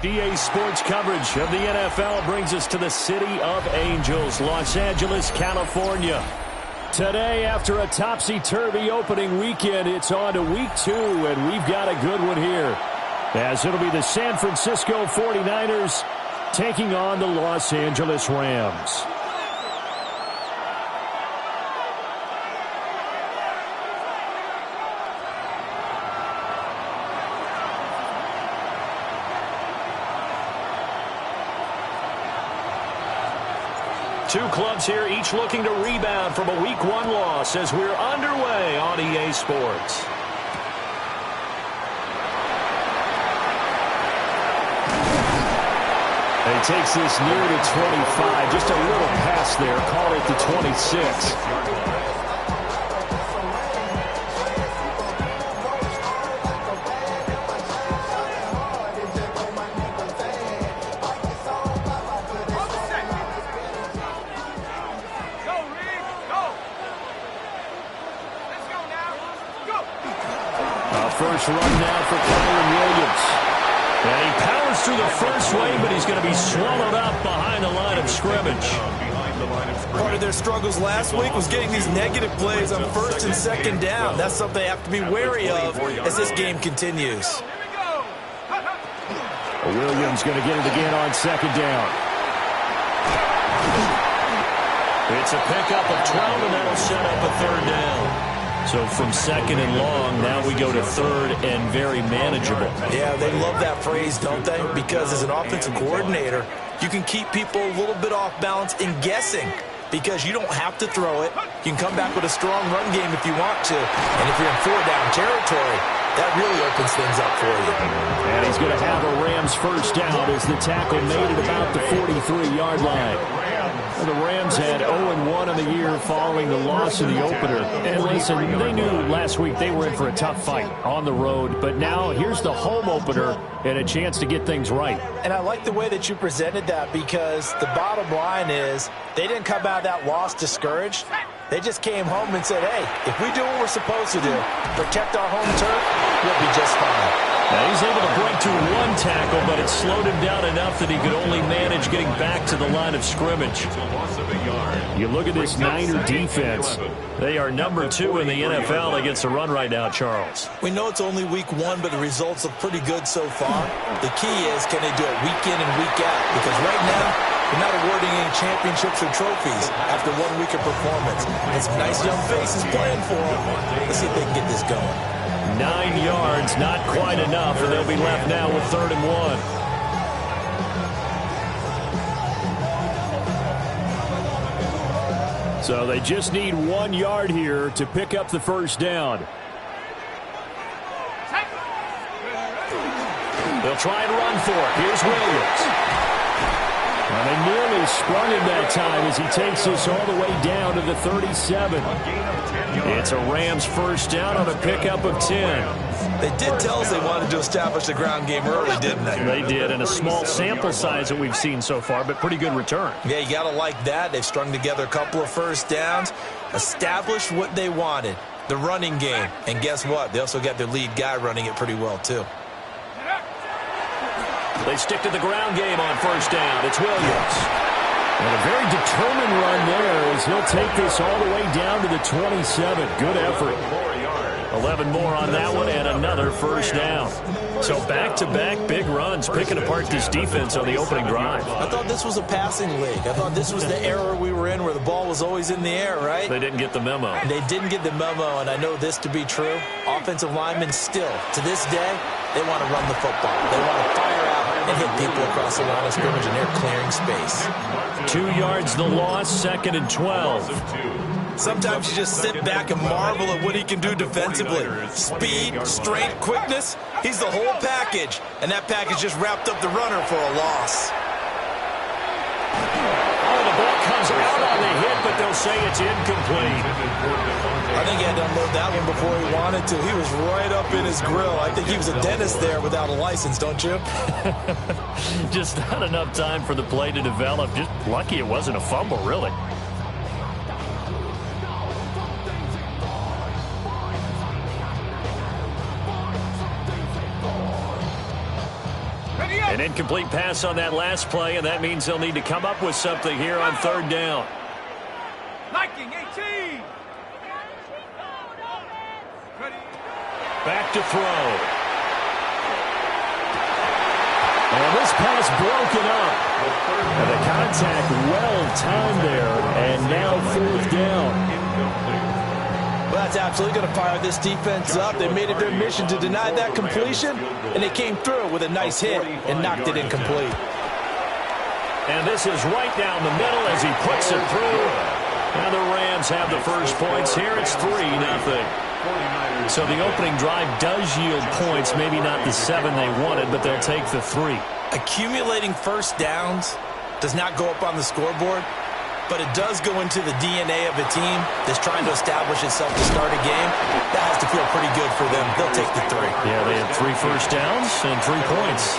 EA Sports coverage of the NFL brings us to the City of Angels, Los Angeles, California. Today, after a topsy-turvy opening weekend, it's on to week 2, and we've got a good one here, as it'll be the San Francisco 49ers taking on the Los Angeles Rams. Two clubs here, each looking to rebound from a Week 1 loss as we're underway on EA Sports. He takes this near to 25. Just a little pass there. Call it the 26. First run now for Kyren Williams. And he powers through the first wave, but he's going to be swallowed up behind the line of scrimmage. Part of their struggles last week was getting these negative plays on first and second down. That's something they have to be wary of as this game continues. Williams going to get it again on second down. It's a pickup of 12, and that'll set up a third down. So from second and long, now we go to third and very manageable. Yeah, they love that phrase, don't they? Because as an offensive coordinator, you can keep people a little bit off balance in guessing because you don't have to throw it. You can come back with a strong run game if you want to. And if you're in 4-down territory, that really opens things up for you. And he's going to have a Rams first down as the tackle made it about the 43-yard line. The Rams had 0-1 in the year following the loss in the opener. And listen, they knew last week they were in for a tough fight on the road. But now here's the home opener and a chance to get things right. And I like the way that you presented that because the bottom line is they didn't come out of that loss discouraged. They just came home and said, hey, if we do what we're supposed to do, protect our home turf, we'll be just fine. Now he's able to break through one tackle, but it slowed him down enough that he could only manage getting back to the line of scrimmage. You look at this Niner defense. They are number 2 in the NFL against the run right now, Charles. We know it's only week 1, but the results look pretty good so far. The key is, can they do it week in and week out? Because right now, they're not awarding any championships or trophies after 1 week of performance. And some nice young faces playing for them. Let's see if they can get this going. 9 yards, not quite enough, and they'll be left now with 3rd and 1. So they just need 1 yard here to pick up the first down. They'll try and run for it. Here's Williams. And they nearly sprung him that time as he takes this all the way down to the 37. It's a Rams first down on a pickup of 10. They did tell us they wanted to establish the ground game early, didn't they? They did, and a small sample size that we've seen so far, but pretty good return. Yeah, you got to like that. They've strung together a couple of first downs, established what they wanted, the running game. And guess what? They also got their lead guy running it pretty well, too. They stick to the ground game on first down. It's Williams. And a very determined run there as he'll take this all the way down to the 27. Good effort. 11 more on that one and another first down. So back-to-back big runs, picking apart this defense on the opening drive. I thought this was a passing league. I thought this was the era we were in where the ball was always in the air, right? They didn't get the memo. They didn't get the memo, and I know this to be true. Offensive linemen still, to this day, they want to run the football. They want to fire out and hit people across the line of scrimmage, and they're clearing space. 2 yards the loss, 2nd and 12. Sometimes you just sit back and marvel at what he can do defensively. Speed, strength, quickness, he's the whole package. And that package just wrapped up the runner for a loss. Oh, the ball comes out on the hit, but they'll say it's incomplete. I think he had to unload that one before he wanted to. He was right up in his grill. I think he was a dentist there without a license, don't you? Just not enough time for the play to develop. Just lucky it wasn't a fumble, really. An incomplete pass on that last play, and that means they'll need to come up with something here on third down. Liking 18. Back to throw. And this pass broken up. And the contact well-timed there, and now fourth down. Well, that's absolutely going to fire this defense up. They made it their mission to deny that completion, and they came through with a nice hit and knocked it incomplete. And this is right down the middle as he puts it through. And the Rams have the first points here. It's 3-0. So the opening drive does yield points, maybe not the 7 they wanted, but they'll take the 3. Accumulating first downs does not go up on the scoreboard, but it does go into the DNA of a team that's trying to establish itself to start a game. That has to feel pretty good for them. They'll take the 3. Yeah, they had 3 first downs and 3 points.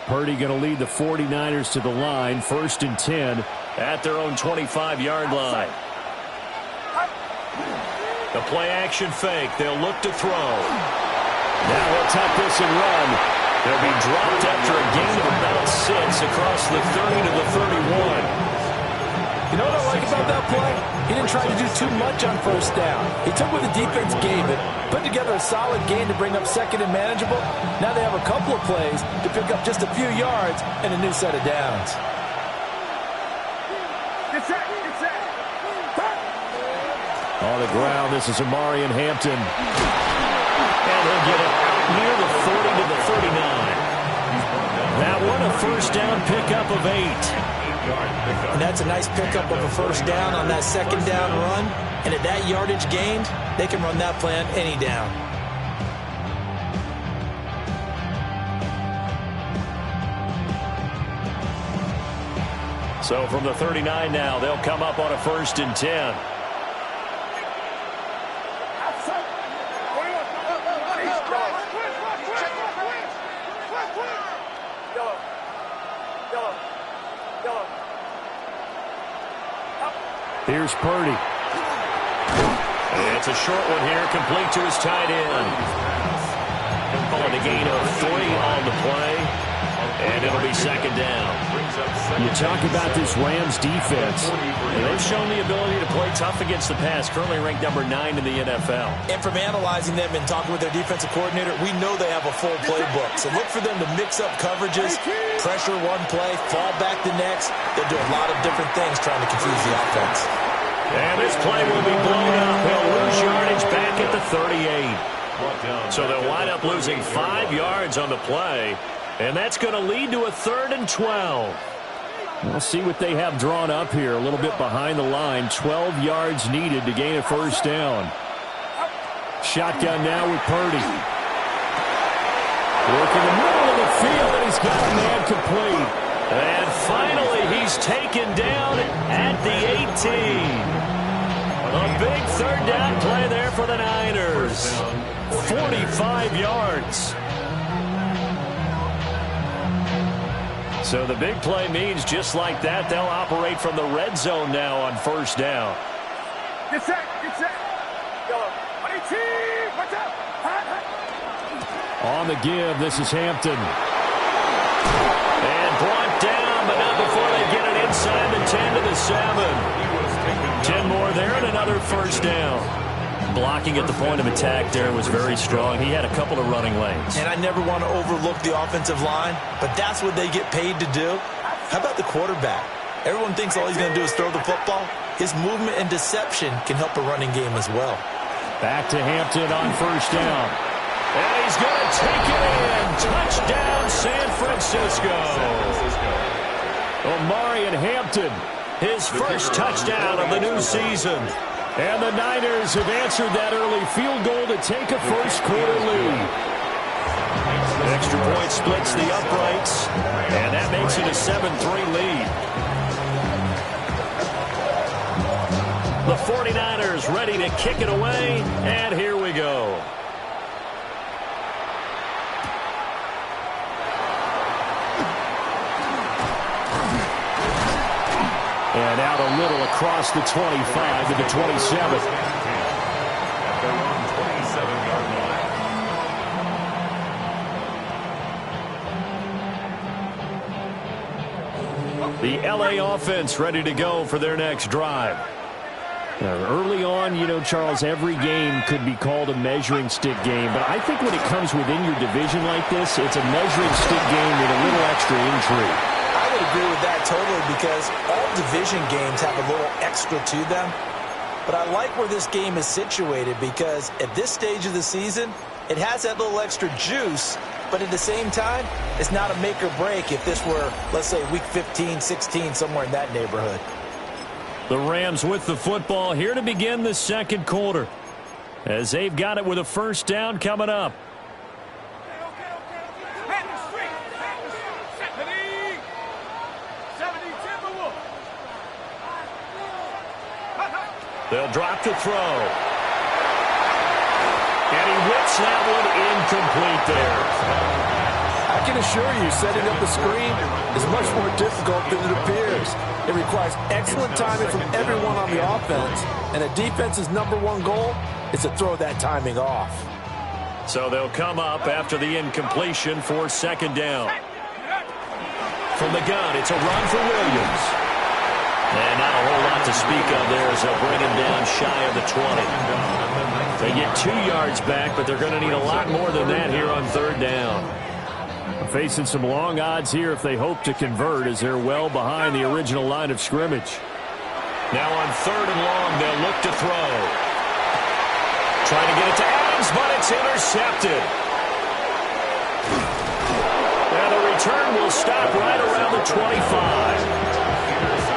Purdy going to lead the 49ers to the line, 1st and 10 at their own 25-yard line. The play-action fake. They'll look to throw. Now he'll tuck this and run. They'll be dropped after a gain of about 6 across the 30 to the 31. You know what I like about that play? He didn't try to do too much on first down. He took what the defense gave it, put together a solid gain to bring up second and manageable. Now they have a couple of plays to pick up just a few yards and a new set of downs. On the ground, this is Amarian Hampton. And he'll get it out near the 40 to the 39. That one a first down pickup of 8. And that's a nice pickup of a first down on that second down run. And at that yardage gained, they can run that plan any down. So from the 39 now, they'll come up on a 1st and 10. Here's Purdy. And it's a short one here, complete to his tight end. Calling a gain of 3 on the play, and it'll be 2nd down. You talk about this Rams defense, and they've shown the ability to play tough against the pass, currently ranked number 9 in the NFL. And from analyzing them and talking with their defensive coordinator, we know they have a full playbook. So look for them to mix up coverages, pressure one play, fall back the next. They'll do a lot of different things trying to confuse the offense. And this play will be blown up. He'll lose yardage back at the 38. So they'll wind up losing 5 yards on the play, and that's going to lead to a 3rd and 12. We'll see what they have drawn up here. A little bit behind the line. 12 yards needed to gain a first down. Shotgun now with Purdy. Working the middle of the field, and he's got a man complete. And finally, he's taken down at the 18. A big 3rd down play there for the Niners. 45 yards. So the big play means just like that, they'll operate from the red zone now on 1st down. Get set, get set. On the give, this is Hampton. And brought down, but not before they get it inside the 10 to the 7. 10 more there and another first down. Blocking at the point of attack there was very strong. He had a couple of running lanes. And I never want to overlook the offensive line, but that's what they get paid to do. How about the quarterback? Everyone thinks all he's going to do is throw the football. His movement and deception can help a running game as well. Back to Hampton on 1st down. And he's going to take it in. Touchdown, San Francisco. Amarian Hampton, his first touchdown of the new season. And the Niners have answered that early field goal to take a first-quarter lead. Extra point splits the uprights, and that makes it a 7-3 lead. The 49ers ready to kick it away, and here we go. And out a little across the 25 to the 27. The LA offense ready to go for their next drive. Early on, you know, Charles, every game could be called a measuring stick game. But I think when it comes within your division like this, it's a measuring stick game with a little extra intrigue. I would agree with that totally because all division games have a little extra to them. But I like where this game is situated because at this stage of the season, it has that little extra juice. But at the same time, it's not a make or break if this were, let's say, week 15, 16, somewhere in that neighborhood. The Rams with the football here to begin the second quarter, as they've got it with a first down coming up. They'll drop to throw. And he whips that one incomplete there. I can assure you, setting up a screen is much more difficult than it appears. It requires excellent timing from everyone on the offense, and a defense's #1 goal is to throw that timing off. So they'll come up after the incompletion for second down. From the gun, it's a run for Williams. And not a whole lot to speak of there as they'll bring him down shy of the 20. They get 2 yards back, but they're going to need a lot more than that here on third down. Facing some long odds here if they hope to convert, as they're well behind the original line of scrimmage. Now on third and long, they'll look to throw. Trying to get it to Adams, but it's intercepted. Now the return will stop right around the 25.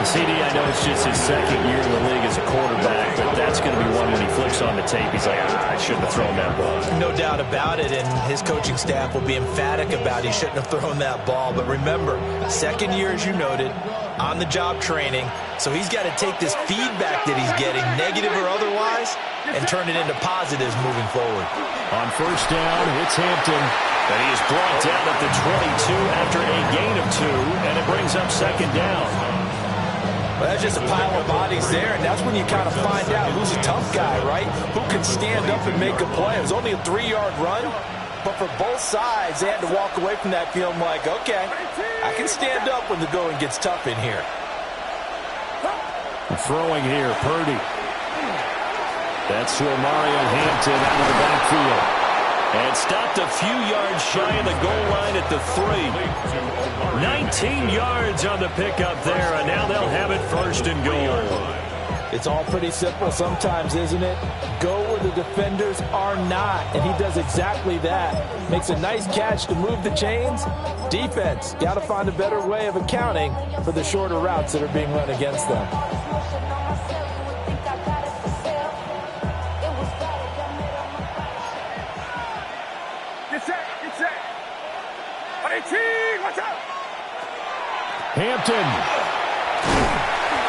CD, I know it's just his second year in the league as a quarterback, but that's going to be one when he flips on the tape. He's like, I shouldn't have thrown that ball. No doubt about it, and his coaching staff will be emphatic about he shouldn't have thrown that ball. But remember, second year, as you noted, on-the-job training, so he's got to take this feedback that he's getting, negative or otherwise, and turn it into positives moving forward. On first down, it's Hampton, and he is brought down at the 22 after a gain of 2, and it brings up second down. Well, that's just a pile of bodies there, and that's when you kind of find out who's a tough guy, right? Who can stand up and make a play. It was only a 3-yard run, but for both sides, they had to walk away from that feeling like, okay, I can stand up when the going gets tough in here. Throwing here, Purdy. That's to Mario Hampton out of the backfield. And stopped a few yards shy of the goal line at the 3. 19 yards on the pickup there, and now they'll have it first and goal. It's all pretty simple sometimes, isn't it? Go where the defenders are not, and he does exactly that. Makes a nice catch to move the chains. Defense, got to find a better way of accounting for the shorter routes that are being run against them. Hampton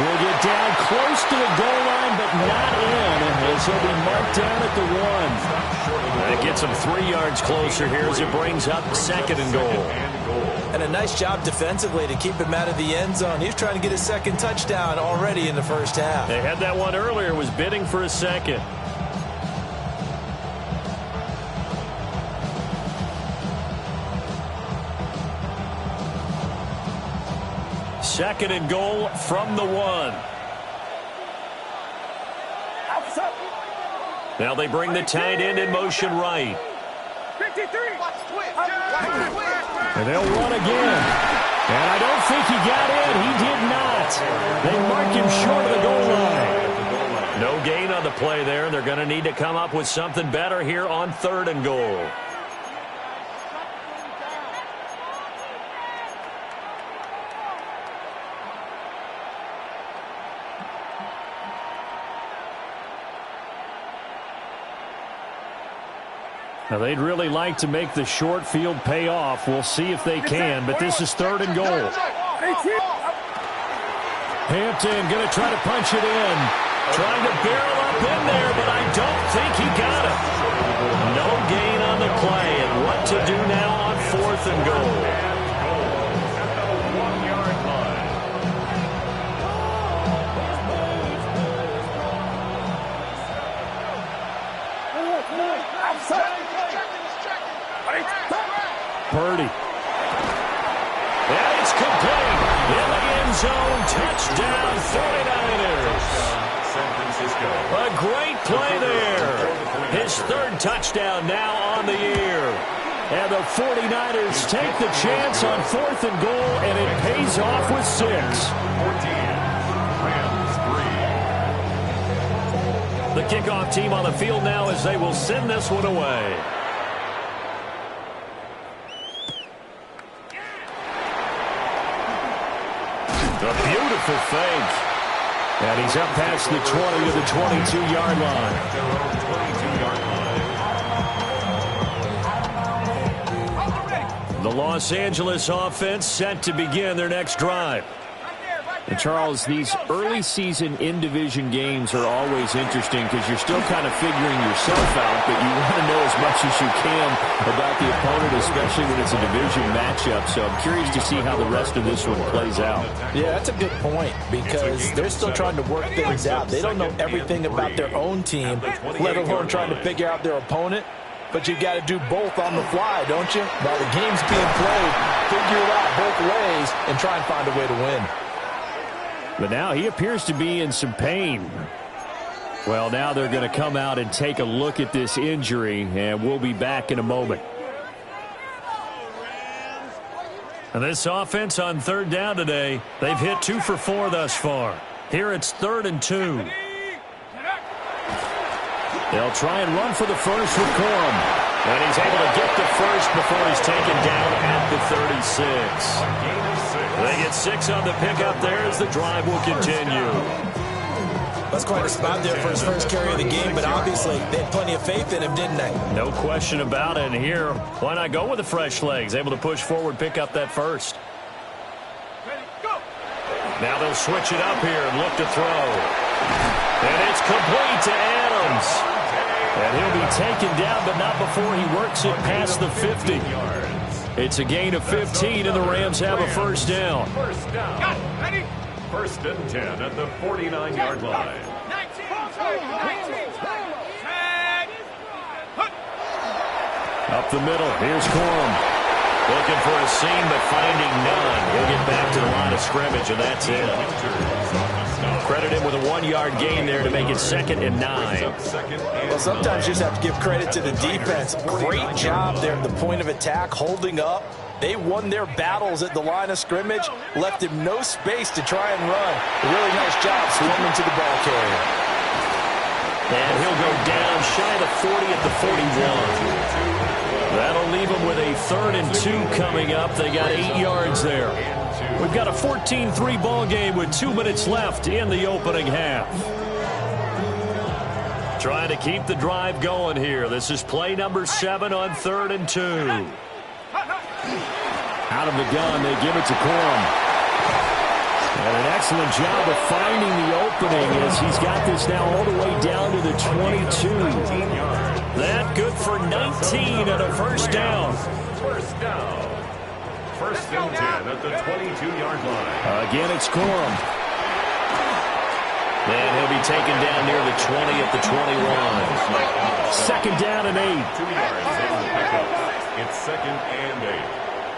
will get down close to the goal line, but not in, as he'll be marked down at the 1. That gets him 3 yards closer here as it brings up second and goal. And a nice job defensively to keep him out of the end zone. He's trying to get his second touchdown already in the first half. They had that one earlier, was bidding for a second. Second and goal from the 1. Now they bring the tight end in motion right. And they'll run again. And I don't think he got in. He did not. They mark him short of the goal line. No gain on the play there. They're going to need to come up with something better here on third and goal. Now, they'd really like to make the short field pay off. We'll see if they can, but this is third and goal. Hampton going to try to punch it in. Trying to barrel up in there, but I don't think he got it. No gain on the play, and what to do now on fourth and goal. touchdown now on the year. And the 49ers take the chance on 4th and goal, and it pays off with 6. 14, Rams 3. The kickoff team on the field now as they will send this one away. A beautiful fake. And he's up past the 20 to the 22-yard line. The Los Angeles offense set to begin their next drive. And Charles, these early season in-division games are always interesting because you're still kind of figuring yourself out, but you want to know as much as you can about the opponent, especially when it's a division matchup. So I'm curious to see how the rest of this one plays out. Yeah, that's a good point because they're still trying to work things out. They don't know everything about their own team, let alone trying to figure out their opponent. But you've got to do both on the fly, don't you? While the game's being played, figure it out both ways and try and find a way to win. But now he appears to be in some pain. Well, now they're going to come out and take a look at this injury, and we'll be back in a moment. And this offense on 3rd down today, they've hit 2 for 4 thus far. Here it's 3rd and 2. They'll try and run for the first with Corum. And he's able to get the first before he's taken down at the 36. They get 6 on the pickup there as the drive will continue. That's quite a spot there for his first carry of the game, but obviously they had plenty of faith in him, didn't they? No question about it. And here, why not go with the fresh legs? Able to push forward, pick up that first. Now they'll switch it up here and look to throw. And it's complete to Adams. And he'll be taken down, but not before he works it past the 50. It's a gain of 15, and the Rams have a first down. First down. Ready? 1st and 10 at the 49-yard line. 19. Up the middle, here's Corum. Looking for a seam, but finding none. He'll get back to the line of scrimmage, and that's it. Credit him with a 1-yard gain there to make it 2nd and 9. Well, sometimes you just have to give credit to the defense. Great job there at the point of attack, holding up. They won their battles at the line of scrimmage, left him no space to try and run. A really nice job swarming to the ball carrier. And he'll go down shy of the 40 at the 41. That'll leave them with a 3rd and 2 coming up. They got 8 yards there. We've got a 14-3 ball game with 2 minutes left in the opening half. Trying to keep the drive going here. This is play number 7 on 3rd and 2. Out of the gun, they give it to Corum. And an excellent job of finding the opening as he's got this now all the way down to the 22. That good for 19 and a first down. First down. 1st and 10 at the 22-yard line. Again, it's Corum. And he'll be taken down near the 20 at the 21. 2nd down and 8. 2 yards on the pickup. It's 2nd and 8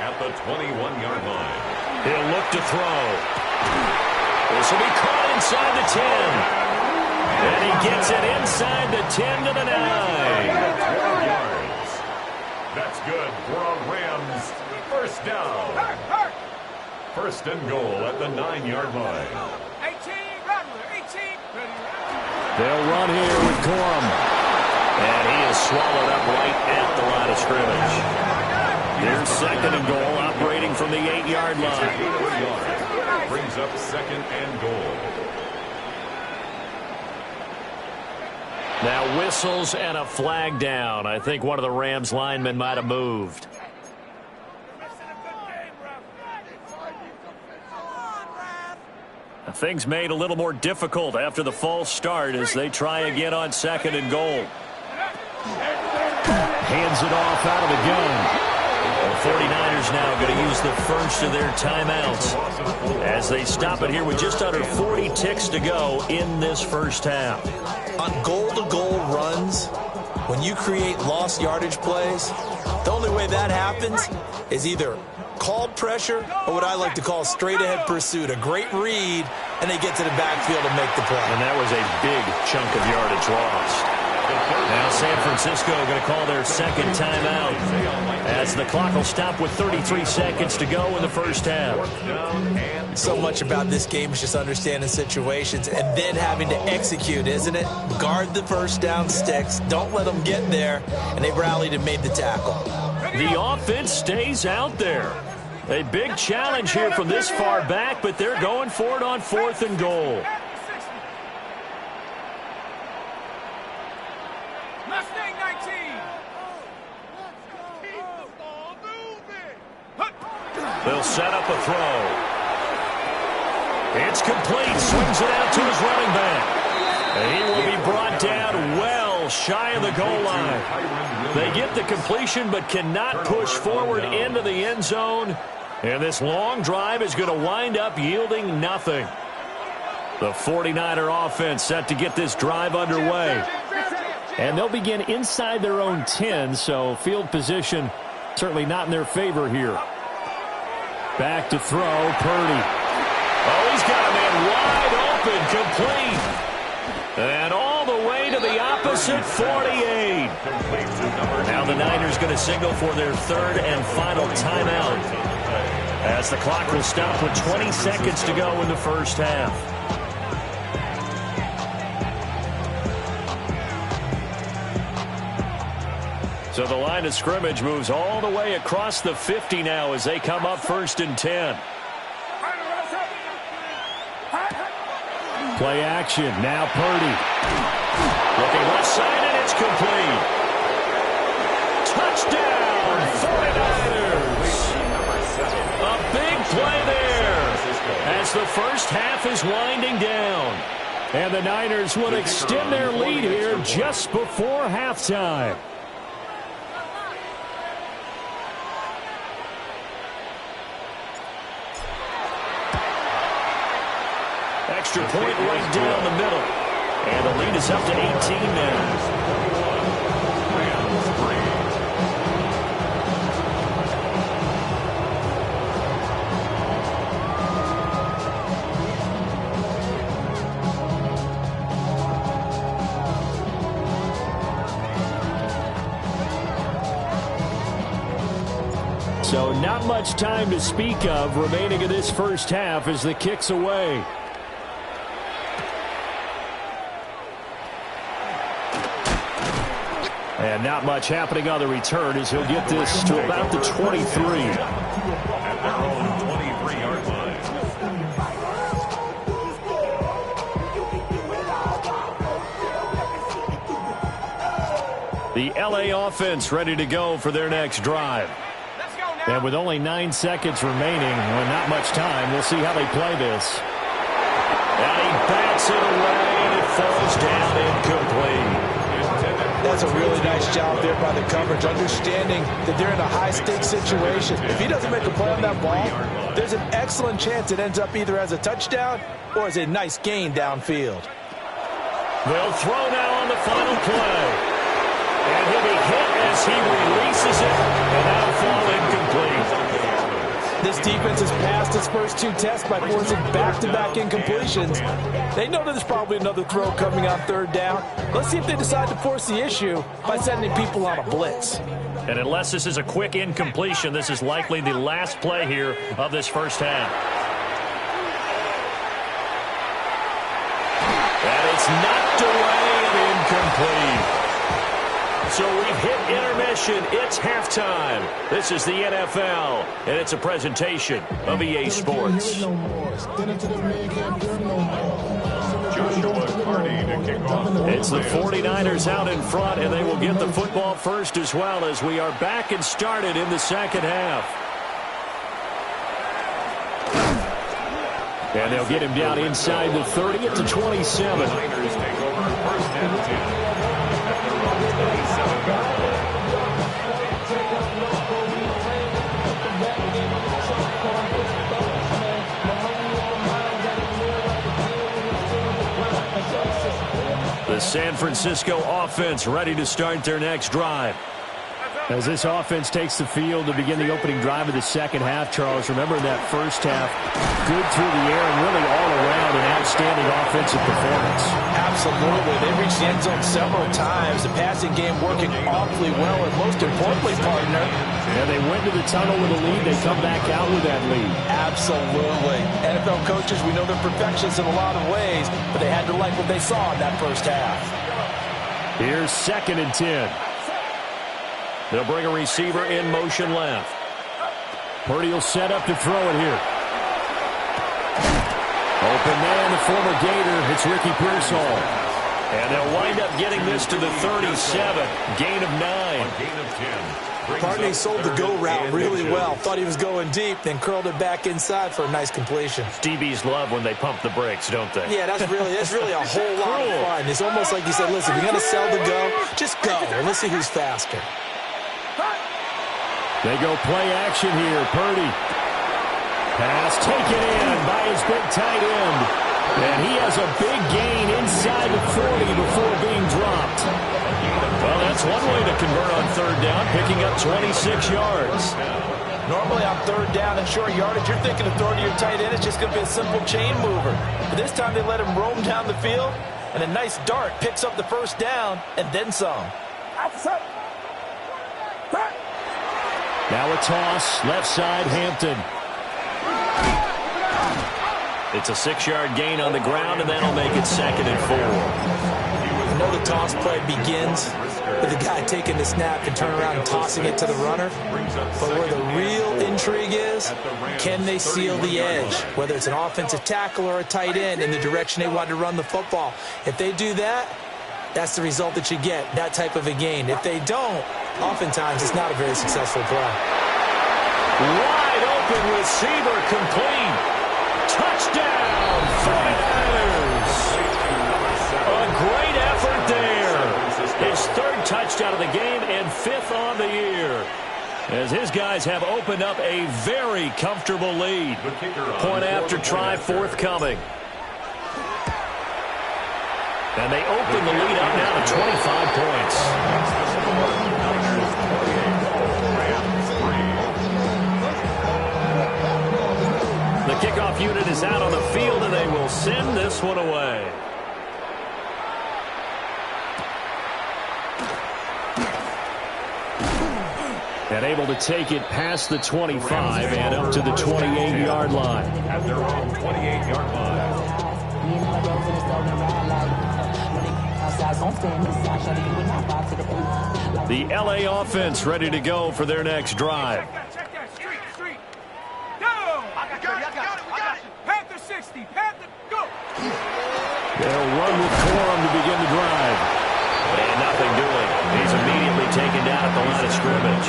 at the 21-yard line. He'll look to throw. This will be caught inside the 10. And he gets it inside the 10 to the 9. 12 yards. That's good for a Rams first down. 1st and goal at the 9-yard line. 18, run with it. 18. They'll run here with Corum. And he is swallowed up right at the line of scrimmage. Here's 2nd and goal, operating from the 8-yard line. Brings up 2nd and goal. Now whistles and a flag down. I think one of the Rams linemen might have moved. Things made a little more difficult after the false start as they try again on 2nd and goal. Hands it off out of the gun. The 49ers now going to use the first of their timeouts as they stop it here with just under 40 ticks to go in this first half. On goal-to-goal runs, when you create lost yardage plays, the only way that happens is either called pressure or what I like to call straight-ahead pursuit. A great read, and they get to the backfield and make the play. And that was a big chunk of yardage lost. Now San Francisco going to call their second timeout as the clock will stop with 33 seconds to go in the first half. So much about this game is just understanding situations and then having to execute, isn't it? Guard the first down sticks. Don't let them get there. And they rallied and made the tackle. The offense stays out there. A big challenge here from this far back, but they're going for it on 4th and goal. Mustang 19. They'll set up a throw. It's complete. Swings it out to his running back. And he will be brought down well shy of the goal line. They get the completion but cannot push forward into the end zone. And this long drive is going to wind up yielding nothing. The 49er offense set to get this drive underway. And they'll begin inside their own 10, so field position certainly not in their favor here. Back to throw, Purdy. Oh, he's got a man wide open, complete. And all the way to the opposite 48. Now the Niners going to signal for their 3rd and final timeout, as the clock will stop with 20 seconds to go in the first half. So the line of scrimmage moves all the way across the 50 now as they come up 1st and 10. Play action. Now Purdy. Looking left side, and it's complete. Touchdown, 49ers. A big play there as the first half is winding down. And the Niners will extend their lead here just before halftime. Extra point right down the middle. And the lead is up to 18 now. So not much time to speak of remaining in this first half as the kick's away. And not much happening on the return as he'll get this to about the 23. At their own 23-yard line. The LA offense ready to go for their next drive. And with only 9 seconds remaining, well, not much time, we'll see how they play this. And he bats it away, and it falls down incomplete. That's a really nice job there by the coverage, understanding that they're in a high-stakes situation. If he doesn't make a play on that ball, there's an excellent chance it ends up either as a touchdown or as a nice gain downfield. They'll throw now on the final play. And he'll be hit as he releases it, and that'll fall incomplete. This defense has passed its first 2 tests by forcing back-to-back incompletions. They know that there's probably another throw coming on 3rd down. Let's see if they decide to force the issue by sending people on a blitz. And unless this is a quick incompletion, this is likely the last play here of this first half. And it's knocked away and incomplete. So we've hit intermission. It's halftime. This is the NFL, and it's a presentation of EA Sports. It's the 49ers out in front, and they will get the football first as well as we are back and started in the second half. And they'll get him down inside the 30 at the 27. The San Francisco offense ready to start their next drive. As this offense takes the field to begin the opening drive of the second half, Charles, remember that first half, good through the air and really all around an outstanding offensive performance. Absolutely. They reached the end zone several times. The passing game working awfully well, and most importantly, partner. Yeah, they went to the tunnel with a lead. They come back out with that lead. Absolutely. NFL coaches, we know they're perfectionists in a lot of ways, but they had to like what they saw in that first half. Here's 2nd and 10. They'll bring a receiver in motion left. Purdy will set up to throw it here. Open man, the former Gator. It's Ricky Pearsall. And they'll wind up getting this to the 37. Gain of 9. Gain of 10. Partner sold the go route really well. Thought he was going deep, then curled it back inside for a nice completion. DBs love when they pump the brakes, don't they? Yeah, that's really a whole lot of fun. It's almost like you said, listen, we're going to sell the go. Just go, and let's see who's faster. They go play action here. Purdy. Pass taken in by his big tight end. And he has a big gain inside the 40 before being dropped. Well, that's one way to convert on 3rd down, picking up 26 yards. Normally on 3rd down and short yardage, you're thinking of throwing to your tight end. It's just going to be a simple chain mover. But this time they let him roam down the field, and a nice dart picks up the 1st down and then some. Now a toss, left side, Hampton. It's a 6-yard gain on the ground, and that'll make it 2nd and 4. I know the toss play begins with the guy taking the snap and turning around and tossing it to the runner. But where the real intrigue is, can they seal the edge? Whether it's an offensive tackle or a tight end in the direction they want to run the football. If they do that, that's the result that you get, that type of a gain. If they don't, oftentimes it's not a very successful play. Wide open receiver complete. Touchdown, 49ers. A great effort there. His 3rd touchdown of the game and 5th on the year. As his guys have opened up a very comfortable lead. Point after try forthcoming. And they open the lead up now to 25 points. The kickoff unit is out on the field, and they will send this one away. And able to take it past the 25 and up to the 28-yard line. At their own 28-yard line. The LA offense ready to go for their next drive. Check that. Street. Go! I got it. Panther 60. Panther, go! They'll run with Corum to begin the drive. And nothing doing. He's immediately taken down at the line of scrimmage.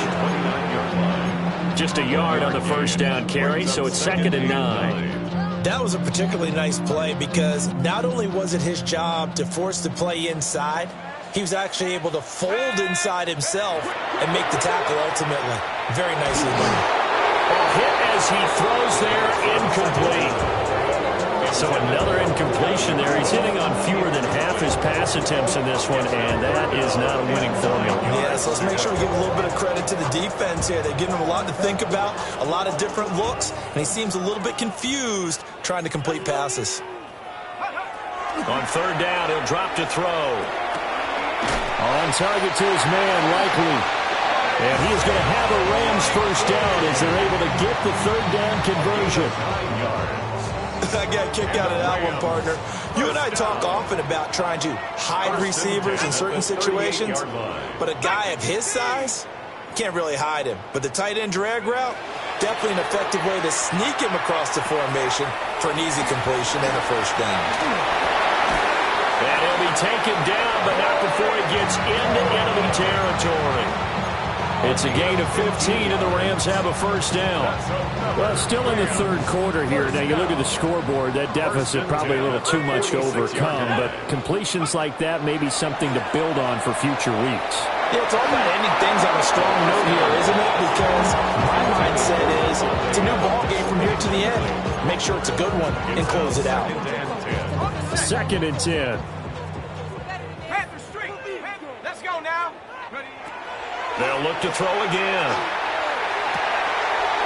Just a yard on the 1st down carry, so it's 2nd and 9. That was a particularly nice play because not only was it his job to force the play inside, he was actually able to fold inside himself and make the tackle ultimately. Very nicely done. Hit as he throws there, incomplete. So another incompletion there. He's hitting on fewer than half his pass attempts in this one, and that is not a winning formula. Yeah, so let's make sure we give a little bit of credit to the defense here. They're giving him a lot to think about, a lot of different looks, and he seems a little bit confused trying to complete passes. On 3rd down, he'll drop to throw. On target to his man, Likely. And he is going to have a Rams 1st down as they're able to get the 3rd down conversion. I got a kick out of that one, partner. You and I talk often about trying to hide receivers in certain situations, but a guy of his size can't really hide him. But the tight end drag route, definitely an effective way to sneak him across the formation for an easy completion and a 1st down. And he'll be taken down, but not before he gets into enemy territory. It's a gain of 15, and the Rams have a 1st down. Well, still in the 3rd quarter here. Now, you look at the scoreboard, that deficit probably a little too much to overcome, but completions like that may be something to build on for future weeks. Yeah, it's all about ending things on a strong note here, isn't it? Because my mindset is it's a new ball game from here to the end. Make sure it's a good one and close it out. 2nd and 10. Panther Street. Let's go now. Ready? They'll look to throw again.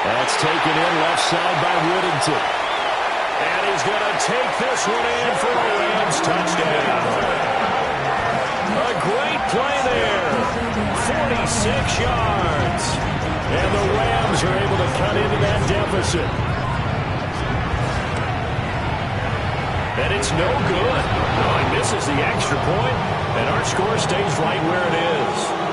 That's taken in left side by Whittington. And he's going to take this one in for a Rams touchdown. A great play there. 46 yards. And the Rams are able to cut into that deficit. And it's no good. Oh, he misses the extra point, and our score stays right where it is.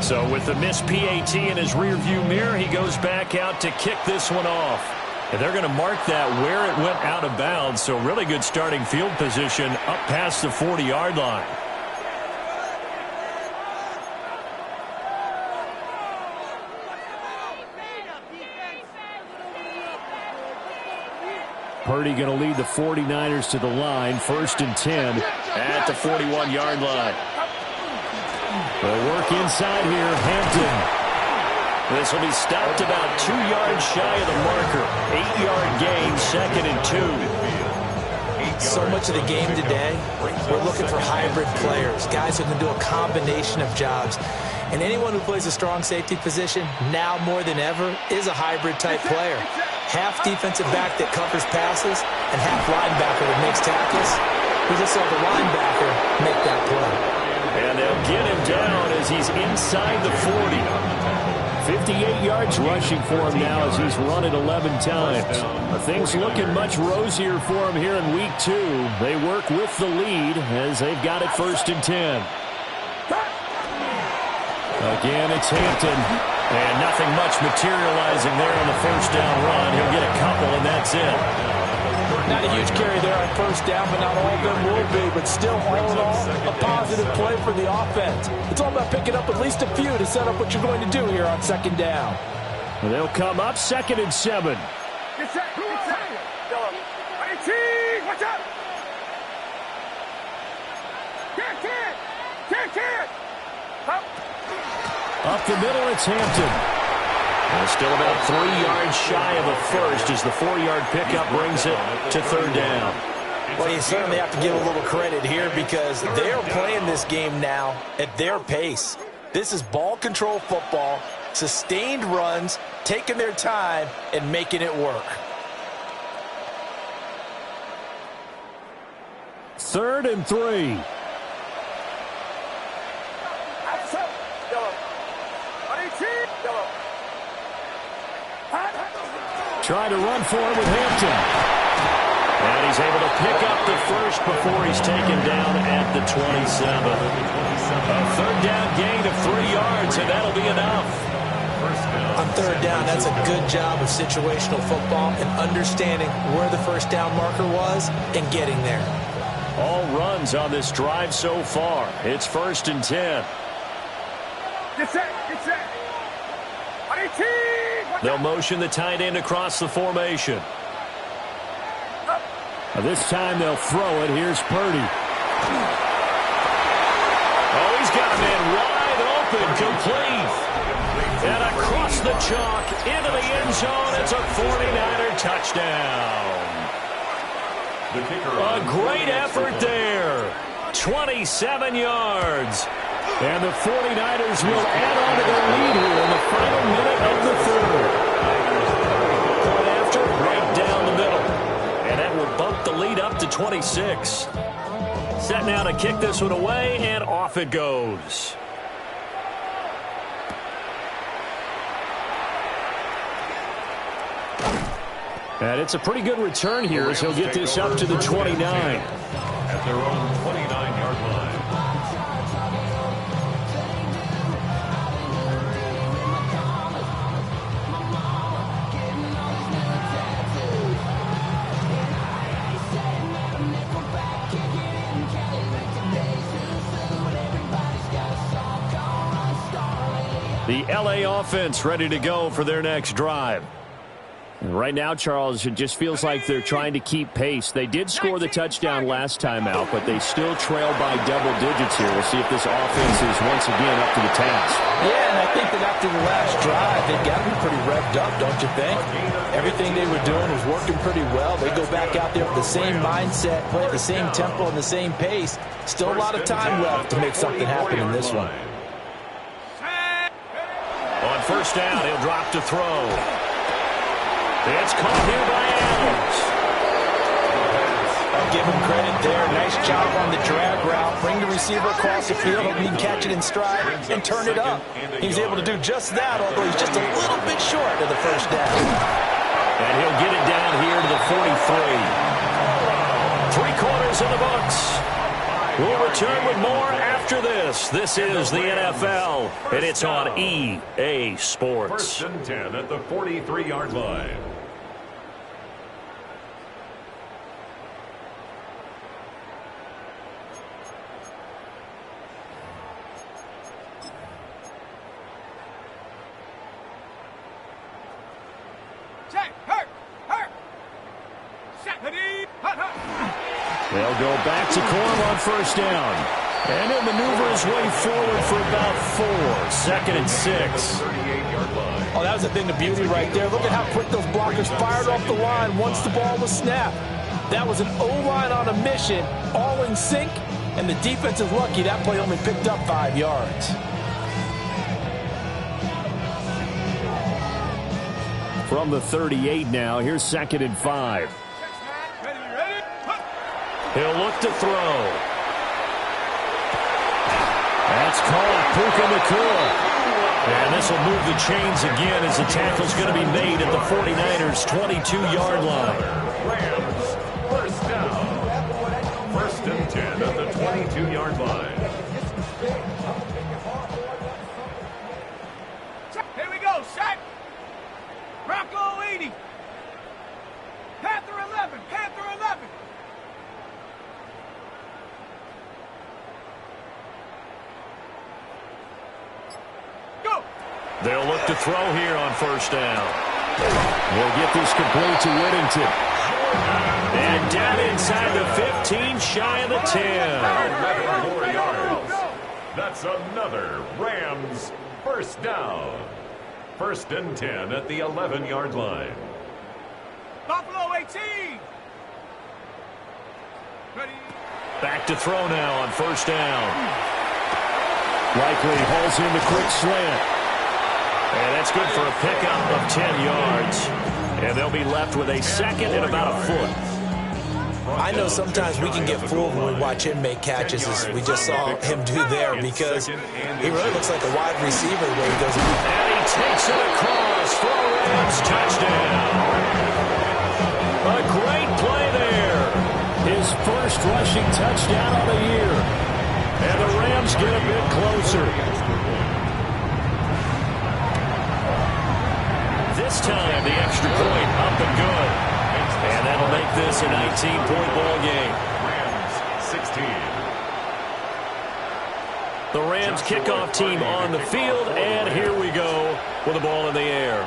So with the missed PAT in his rearview mirror, he goes back out to kick this one off. And they're going to mark that where it went out of bounds. So really good starting field position up past the 40-yard line. Purdy going to lead the 49ers to the line. 1st and 10 at the 41-yard line. They'll work inside here. Hampton. This will be stopped about 2 yards shy of the marker. 8-yard gain, 2nd and 2. So much of the game today, we're looking for hybrid players, guys who can do a combination of jobs. And anyone who plays a strong safety position, now more than ever, is a hybrid-type player. Half defensive back that covers passes, and half linebacker that makes tackles. We just saw the linebacker make that play. And they'll get him down as he's inside the 40. 58 yards rushing for him now as he's run it 11 times. Things looking much rosier for him here in week 2. They work with the lead as they've got it 1st and 10. Again, it's Hampton. And nothing much materializing there on the 1st down run. He'll get a couple, and that's it. Not a huge carry there on 1st down, but not all of them will be. But still, all in all, a positive play for the offense. It's all about picking up at least a few to set up what you're going to do here on 2nd down. Well, they'll come up 2nd and 7. Get set. Watch out. Get. Up the middle, it's Hampton. And still about 3 yards shy of a first as the 4-yard pickup brings it to 3rd down. Well, you certainly have to give a little credit here because they're playing this game now at their pace. This is ball control football, sustained runs, taking their time, and making it work. 3rd and 3. Trying to run for it with Hampton. And he's able to pick up the first before he's taken down at the 27. A 3rd down gain of 3 yards, and that'll be enough. On 3rd down, that's a good job of situational football and understanding where the 1st down marker was and getting there. All runs on this drive so far. It's 1st and 10. Get set. They'll motion the tight end across the formation. This time they'll throw it. Here's Purdy. Oh, he's got a man wide open, complete. And across the chalk, into the end zone. It's a 49er touchdown. A great effort there. 27 yards. And the 49ers will add on to their lead here in the final minute of the 3rd. Point after, right down the middle. And that will bump the lead up to 26. Set now to kick this one away, and off it goes. And it's a pretty good return here as he'll get this up to the 29. At their own 29-yard line. The LA offense ready to go for their next drive. Right now, Charles, it just feels like they're trying to keep pace. They did score the touchdown last time out, but they still trail by double digits here. We'll see if this offense is once again up to the task. Yeah, and I think that after the last drive, they've got to be pretty revved up, don't you think? Everything they were doing was working pretty well. They go back out there with the same mindset, play at the same tempo and the same pace. Still a lot of time left to make something happen in this one. On first down, he'll drop to throw. It's caught here by Adams. I'll give him credit there. Nice job on the drag route. Bring the receiver across the field. Hope he can catch it in stride and turn it up. He's able to do just that, although he's just a little bit short of the first down. And he'll get it down here to the 43. 3 quarters in the books. We'll return with more after this. This is the NFL, and it's on EA Sports. 1st and 10 at the 43-yard line. They'll go back to Corum on first down. And he'll maneuver his way forward for about 4. 2nd and 6. Oh, that was a thing of beauty right there. Look at how quick those blockers fired off the line once the ball was snapped. That was an O-line on a mission, all in sync, and the defense is lucky that play only picked up 5 yards. From the 38 now, here's 2nd and 5. He'll look to throw. That's called Puka Nacua. And this will move the chains again as the tackle's going to be made at the 49ers' 22-yard line. Rams, first down. 1st and 10 at the 22-yard line. Here we go, set. Bronco 80. Panther 11. Panther 11. They'll look to throw here on first down. They'll get this complete to Whittington. And down inside the 15, shy of the 10. 4 yards. That's another Rams first down. 1st and 10 at the 11-yard line. Buffalo 18. Ready. Back to throw now on first down. Likely hauls in the quick slant. And that's good for a pickup of 10 yards. And they'll be left with a 2nd and about a foot. I know sometimes we can get fooled when we watch him make catches, as we just saw him do there, because he really looks like a wide receiver the way he goes. And he takes it across for a Rams touchdown. A great play there. His first rushing touchdown of the year. And the Rams get a bit closer. This time, the extra point up and good. And that'll make this a 19-point ball game. Rams 16. The Rams kickoff team on the field, and here we go with the ball in the air.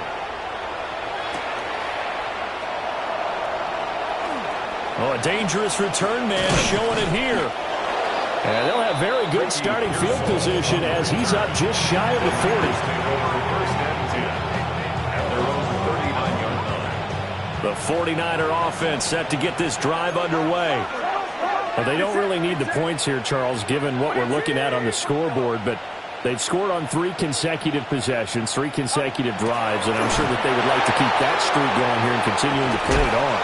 Oh, a dangerous return man showing it here. And they'll have very good starting field position as he's up just shy of the 40. The 49er offense set to get this drive underway. Well, they don't really need the points here, Charles, given what we're looking at on the scoreboard, but they've scored on 3 consecutive possessions, 3 consecutive drives, and I'm sure that they would like to keep that streak going here and continuing to put it on.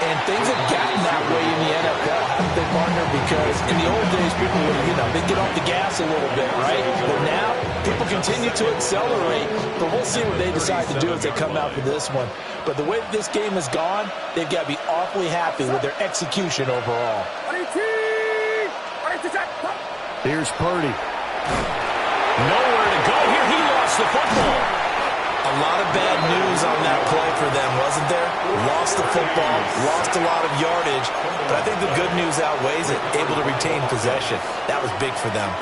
And things have gotten that way in the NFL, haven't they, partner? Because in the old days, people would, they'd get off the gas a little bit, right? But now, people continue to accelerate. But we'll see what they decide to do as they come out for this one. But the way that this game has gone, they've got to be awfully happy with their execution overall. Here's Purdy. Nowhere to go here. He lost the football. A lot of bad news on that play for them, wasn't there? Lost the football, lost a lot of yardage, but I think the good news outweighs it. Able to retain possession. That was big for them.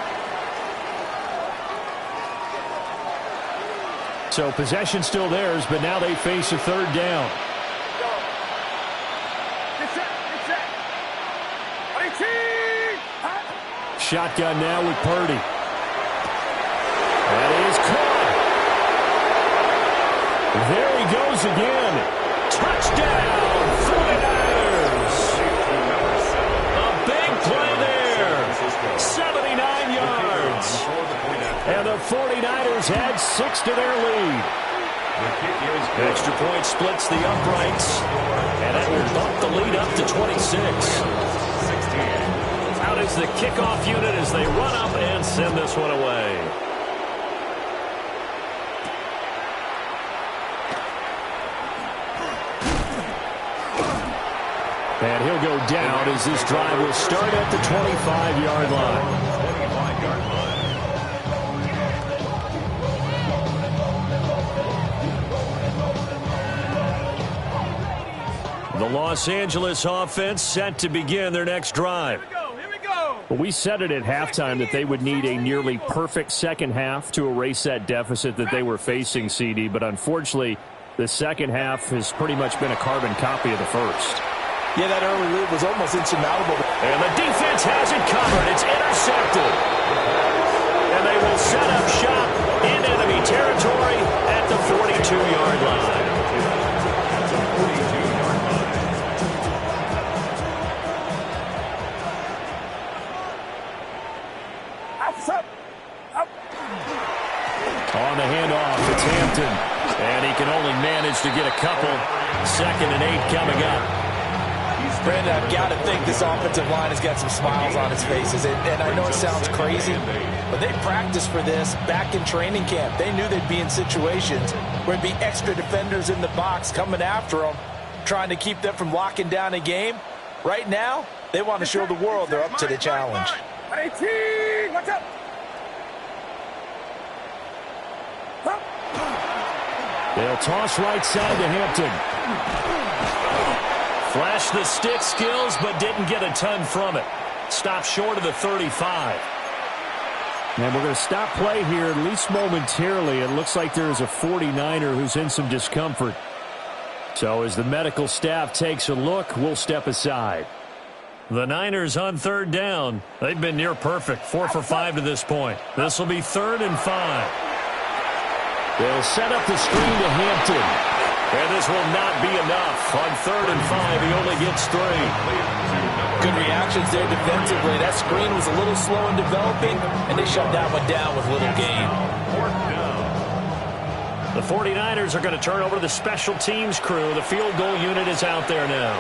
So possession still theirs, but now they face a 3rd down. Shotgun now with Purdy. That is caught. There he goes again. Touchdown, 49ers. A big play there. 79 yards. And the 49ers add 6 to their lead. Extra point splits the uprights. And that will bump the lead up to 26. Out is the kickoff unit as they run up and send this one away. And he'll go down as this drive will start at the 25-yard line. The Los Angeles offense set to begin their next drive. Here we go. We said it at halftime that they would need a nearly perfect second half to erase that deficit that they were facing, CD. But unfortunately, the second half has pretty much been a carbon copy of the first. Yeah, that early lead was almost insurmountable. And the defense has it covered. It's intercepted. And they will set up shop in enemy territory at the 42-yard line. On the handoff, it's Hampton. And he can only manage to get a couple. 2nd and 8 coming up. Brandon, I've got to think this offensive line has got some smiles on its faces. And I know it sounds crazy, but they practiced for this back in training camp. They knew they'd be in situations where there'd be extra defenders in the box coming after them, trying to keep them from locking down a game. Right now, they want to show the world they're up to the challenge. 18, watch out. They'll toss right side to Hampton. Flashed the stick skills, but didn't get a ton from it. Stopped short of the 35. And we're going to stop play here, at least momentarily. It looks like there is a 49er who's in some discomfort. So as the medical staff takes a look, we'll step aside. The Niners on 3rd down. They've been near perfect, 4 for 5 to this point. This will be 3rd and 5. They'll set up the screen to Hampton. And this will not be enough. On 3rd and 5, he only gets 3. Good reactions there defensively. That screen was a little slow in developing, and they shut that one down with little gain. The 49ers are going to turn over to the special teams crew. The field goal unit is out there now.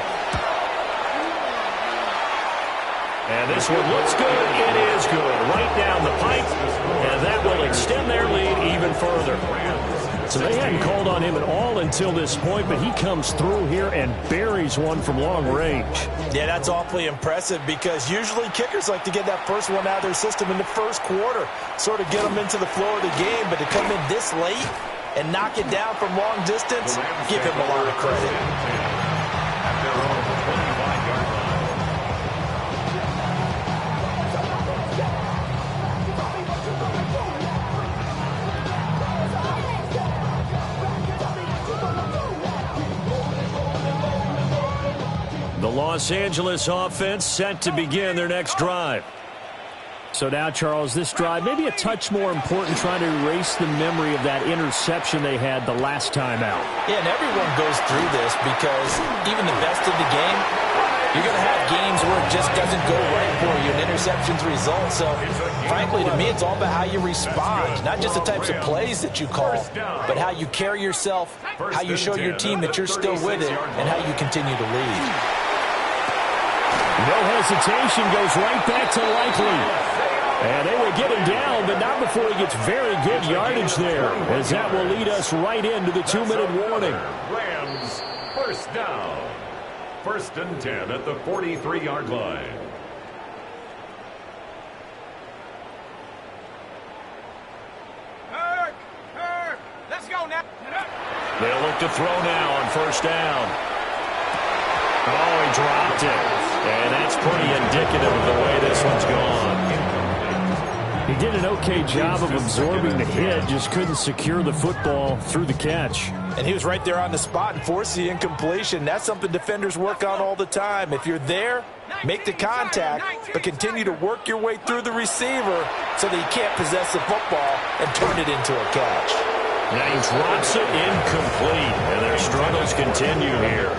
And this one looks good. It is good. Right down the pipe. And that will extend their lead even further. So they hadn't called on him at all until this point, but he comes through here and buries one from long range. Yeah, that's awfully impressive because usually kickers like to get that first one out of their system in the first quarter, sort of get them into the flow of the game, but to come in this late and knock it down from long distance, give him a lot of credit. At their own 25-yard line. The Los Angeles offense set to begin their next drive. So now, Charles, this drive maybe a touch more important, trying to erase the memory of that interception they had the last time out. Yeah, and everyone goes through this because even the best of the game, you're going to have games where it just doesn't go right for you, and interceptions result. So, frankly, to me, it's all about how you respond, not just the types of plays that you call, but how you carry yourself, how you show your team that you're still with it, and how you continue to lead. No hesitation, goes right back to Likely. And they will get him down, but not before he gets very good yardage there, as that will lead us right into the 2-minute warning. Rams, first down. 1st and 10 at the 43-yard line. Kirk, let's go now. They'll look to throw now on 1st down. Oh, he dropped it. And that's pretty indicative of the way this one's gone. He did an okay job of absorbing the hit, just couldn't secure the football through the catch. And he was right there on the spot and forced the incompletion. That's something defenders work on all the time. If you're there, make the contact, but continue to work your way through the receiver so that he can't possess the football and turn it into a catch. Now he drops it incomplete, and their struggles continue here.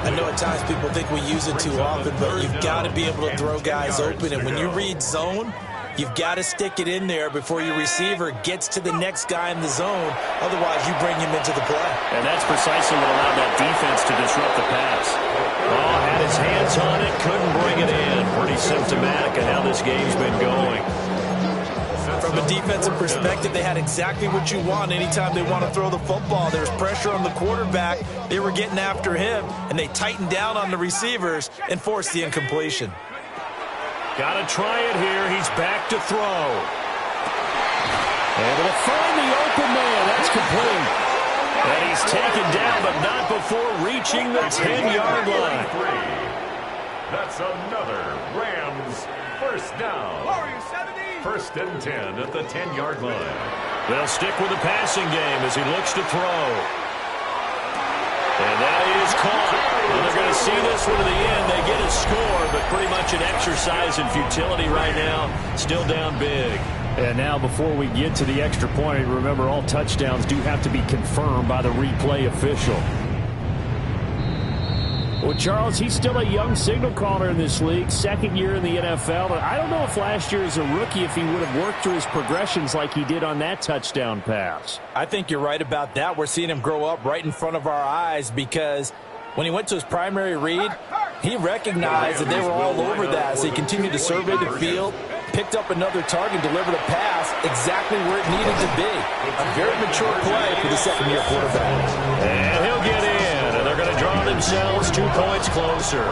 I know at times people think we use it too often, but you've got to be able to throw guys open. And when you read zone, you've got to stick it in there before your receiver gets to the next guy in the zone. Otherwise, you bring him into the play. And that's precisely what allowed that defense to disrupt the pass. Oh, had his hands on it, couldn't bring it in. Pretty symptomatic of how this game's been going. From a defensive perspective, they had exactly what you want anytime they want to throw the football. There's pressure on the quarterback. They were getting after him, and they tightened down on the receivers and forced the incompletion. Got to try it here. He's back to throw. Able to find the open man. That's complete. And he's taken down, but not before reaching the 10-yard line. That's another Rams first down. Warriors 70. First and 10 at the 10-yard line. They'll stick with the passing game as he looks to throw. And that is caught. Well, they're going to see this one to the end. They get a score, but pretty much an exercise in futility right now. Still down big. And now before we get to the extra point, remember all touchdowns do have to be confirmed by the replay official. Well, Charles, he's still a young signal caller in this league, second year in the NFL. But I don't know if last year as a rookie if he would have worked through his progressions like he did on that touchdown pass. I think you're right about that. We're seeing him grow up right in front of our eyes because when he went to his primary read, he recognized that they were all over that. So he continued to survey the field, picked up another target, delivered a pass exactly where it needed to be. A very mature play for the second-year quarterback. And he'll get in, and they're going to draw themselves 2 points closer.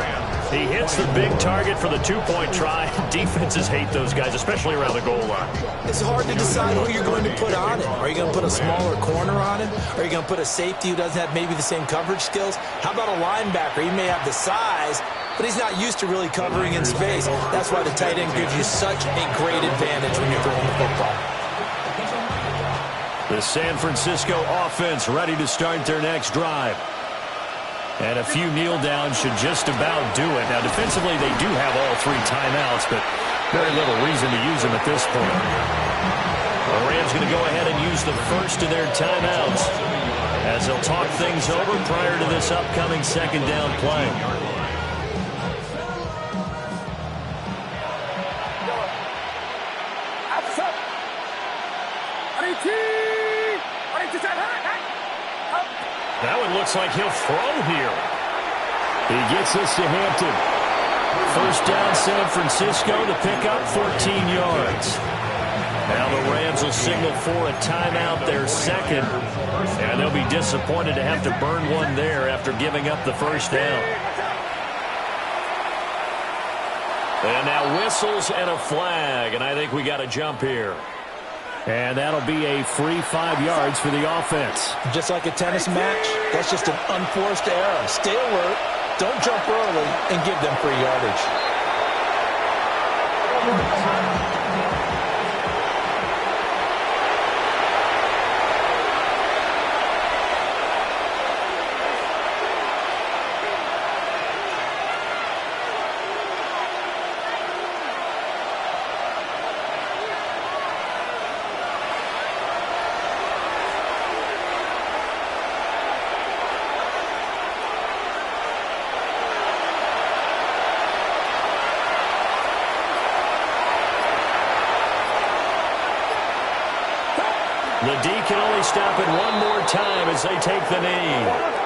He hits the big target for the two-point try. Defenses hate those guys, especially around the goal line. It's hard to decide who you're going to put on him. Are you going to put a smaller corner on him? Are you going to put a safety who doesn't have maybe the same coverage skills? How about a linebacker? He may have the size, but he's not used to really covering in space. That's why the tight end gives you such a great advantage when you're throwing the football. The San Francisco offense ready to start their next drive. And a few kneel downs should just about do it. Now, defensively, they do have all 3 timeouts, but very little reason to use them at this point. The Rams going to go ahead and use the first of their timeouts as they'll talk things over prior to this upcoming second down play. That one looks like he'll throw here. He gets this to Hampton. First down, San Francisco. The pickup, 14 yards. Now the Rams will signal for a timeout, their second. And they'll be disappointed to have to burn one there after giving up the first down. And now whistles and a flag. And I think we got a jump here. And that'll be a free 5 yards for the offense. Just like a tennis match, that's just an unforced error. Stay alert, don't jump early, and give them free yardage. The D can only stop it one more time as they take the knee.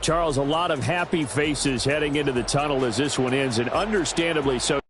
Charles, a lot of happy faces heading into the tunnel as this one ends, and understandably so.